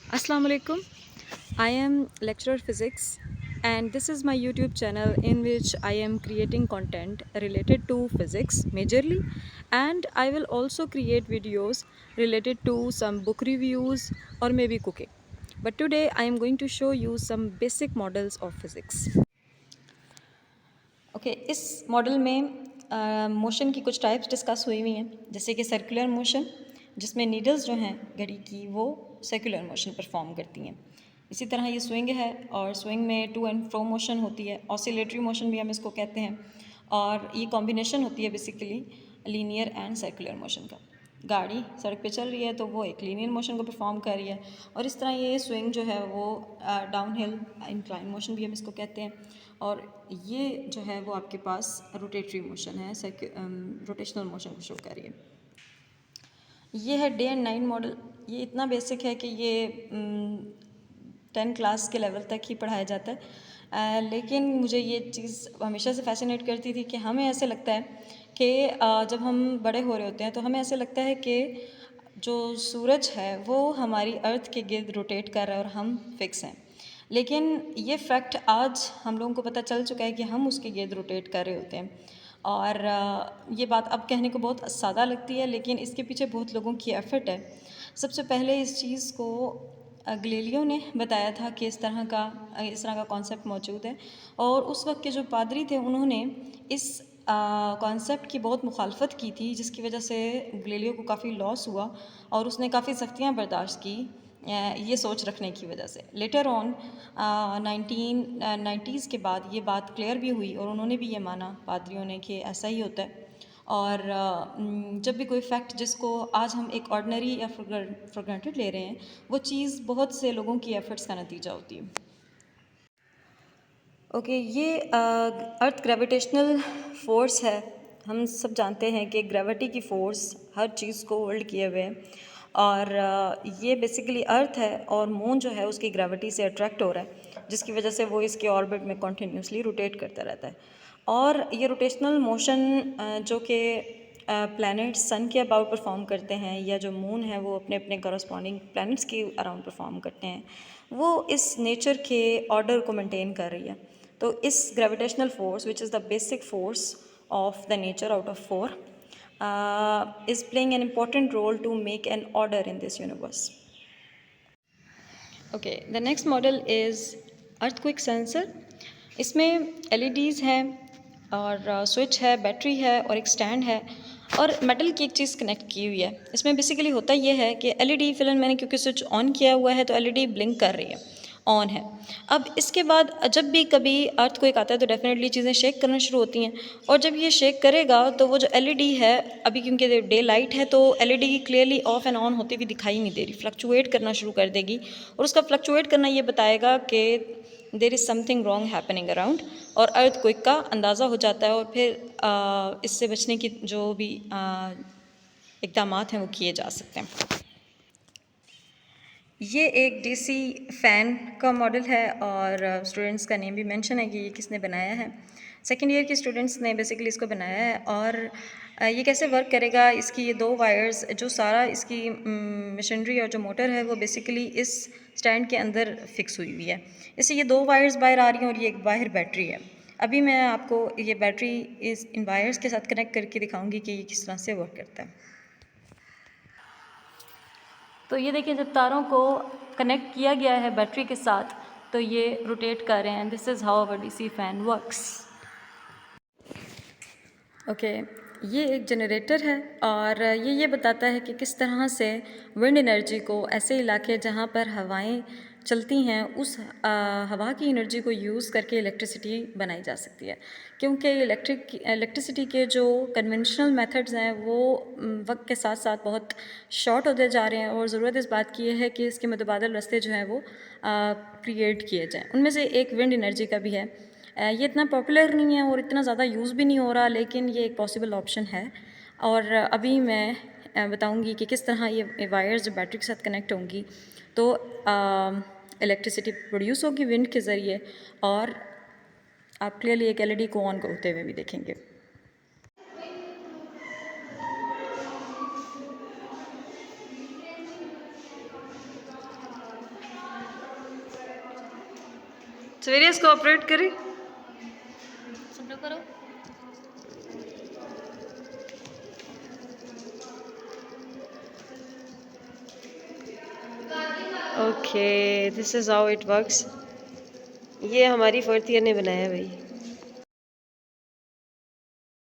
Assalamu alaikum. I am lecturer physics and this is my YouTube channel in which I am creating content related to physics majorly, and I will also create videos related to some book reviews or maybe cooking. But today I am going to show you some basic models of physics. Okay इस model में motion की कुछ types discuss हुई हुई हैं, जैसे कि circular motion, जिसमें नीडल्स जो हैं घड़ी की वो सर्कुलर मोशन परफॉर्म करती हैं। इसी तरह ये स्विंग है और स्विंग में टू एंड फ्रो मोशन होती है, ऑसिलेटरी मोशन भी हम इसको कहते हैं, और ये कॉम्बिनेशन होती है basically linear and circular motion का। गाड़ी सड़क पे चल रही है तो वो एक लीनियर मोशन को परफॉर्म कर रही है, और इस तरह ये स्विंग जो है वो डाउन हिल इंक्लाइन मोशन भी हम इसको कहते हैं, और ये जो है वो आपके पास रोटेटरी मोशन है, रोटेशनल मोशन को शो कर रही है। ये है डे एंड नाइट मॉडल। ये इतना बेसिक है कि ये 10 क्लास के लेवल तक ही पढ़ाया जाता है, लेकिन मुझे ये चीज़ हमेशा से फैसिनेट करती थी कि हमें ऐसे लगता है कि जब हम बड़े हो रहे होते हैं तो हमें ऐसे लगता है कि जो सूरज है वो हमारी अर्थ के गिर्द रोटेट कर रहा है और हम फिक्स हैं, लेकिन ये फैक्ट आज हम लोगों को पता चल चुका है कि हम उसके गिर्द रोटेट कर रहे होते हैं। और ये बात अब कहने को बहुत सादा लगती है, लेकिन इसके पीछे बहुत लोगों की एफ़र्ट है। सबसे पहले इस चीज़ को गलीलियो ने बताया था कि इस तरह का कॉन्सेप्ट मौजूद है, और उस वक्त के जो पादरी थे उन्होंने इस कॉन्सेप्ट की बहुत मुखालफत की थी, जिसकी वजह से गलीलियो को काफ़ी लॉस हुआ और उसने काफ़ी सख्तियाँ बर्दाश्त की ये सोच रखने की वजह से। लेटर ऑन 1990s के बाद ये बात क्लियर भी हुई और उन्होंने भी ये माना पादरियों ने कि ऐसा ही होता है, और जब भी कोई फैक्ट जिसको आज हम एक ऑर्डिनरी या फॉर ग्रांटेड ले रहे हैं, वो चीज़ बहुत से लोगों की एफ़र्ट्स का नतीजा होती है। ओके, ये अर्थ ग्रेविटेशनल फोर्स है। हम सब जानते हैं कि ग्रेविटी की फ़ोर्स हर चीज़ को होल्ड किए हुए है, और ये बेसिकली अर्थ है और मून जो है उसकी ग्रेविटी से अट्रैक्ट हो रहा है, जिसकी वजह से वो इसके ऑर्बिट में कॉन्टीन्यूसली रोटेट करता रहता है। और ये रोटेशनल मोशन जो कि प्लैनेट्स सन के अबाउट परफॉर्म करते हैं, या जो मून है वो अपने अपने करस्पॉन्डिंग प्लैनेट्स के अराउंड परफॉर्म करते हैं, वो इस नेचर के ऑर्डर को मेंटेन कर रही है। तो इस gravitational force which is the basic force of the nature out of four is playing an important role to make an order in this universe. Okay, the next model is earthquake sensor. इसमें LEDs हैं और switch है, battery है और एक stand है, और metal की एक चीज़ कनेक्ट की हुई है। इसमें बेसिकली होता ये है कि LED फ़िलहाल मैंने क्योंकि स्विच ऑन किया हुआ है तो LED ब्लिंक कर रही है, ऑन है। अब इसके बाद जब भी कभी अर्थक्वेक आता है तो डेफिनेटली चीज़ें शेक करना शुरू होती हैं, और जब ये शेक करेगा तो वो जो LED है, अभी क्योंकि डे लाइट है तो LED clearly of and on होती हुई दिखाई नहीं दे रही, फ्लक्चुएट करना शुरू कर देगी, और उसका फ्लक्चुएट करना ये बताएगा कि there is something wrong happening around, और अर्थक्वेक का अंदाज़ा हो जाता है, और फिर इससे बचने की जो भी इक़दाम हैं वो किए जा सकते हैं। ये एक DC फ़ैन का मॉडल है, और स्टूडेंट्स का नेम भी मेंशन है कि ये किसने बनाया है। सेकेंड ईयर के स्टूडेंट्स ने बेसिकली इसको बनाया है, और ये कैसे वर्क करेगा, इसकी ये दो वायर्स, जो सारा इसकी मशीनरी और जो मोटर है वो बेसिकली इस स्टैंड के अंदर फिक्स हुई हुई है। इससे ये दो वायर्स बाहर आ रही हैं और ये एक बाहर बैटरी है। अभी मैं आपको ये बैटरी इन वायर्स के साथ कनेक्ट करके दिखाऊँगी कि ये किस तरह से वर्क करता है। तो ये देखिए, जब तारों को कनेक्ट किया गया है बैटरी के साथ तो ये रोटेट कर रहे हैं। This is how our DC fan works. Okay, ये एक जनरेटर है, और ये बताता है कि किस तरह से विंड एनर्जी को ऐसे इलाके जहाँ पर हवाएं चलती हैं उस हवा की एनर्जी को यूज़ करके इलेक्ट्रिसिटी बनाई जा सकती है, क्योंकि इलेक्ट्रिसिटी के जो कन्वेंशनल मेथड्स हैं वो वक्त के साथ साथ बहुत शॉर्ट होते जा रहे हैं, और ज़रूरत इस बात की है कि इसके मुतबादल रास्ते जो हैं वो क्रिएट किए जाएँ। उनमें से एक विंड एनर्जी का भी है। ये इतना पॉपुलर नहीं है और इतना ज़्यादा यूज़ भी नहीं हो रहा, लेकिन ये एक पॉसिबल ऑप्शन है, और अभी मैं बताऊंगी कि किस तरह ये वायर्स जो बैटरी के साथ कनेक्ट होंगी तो इलेक्ट्रिसिटी प्रोड्यूस होगी विंड के ज़रिए, और आप क्लियरली एक LED को ऑन होते हुए भी देखेंगे। सवेरे इसको ऑपरेट करें। सब लोग करो। Okay, this is how it works. ये हमारी 4th ईयर ने बनाया भाई।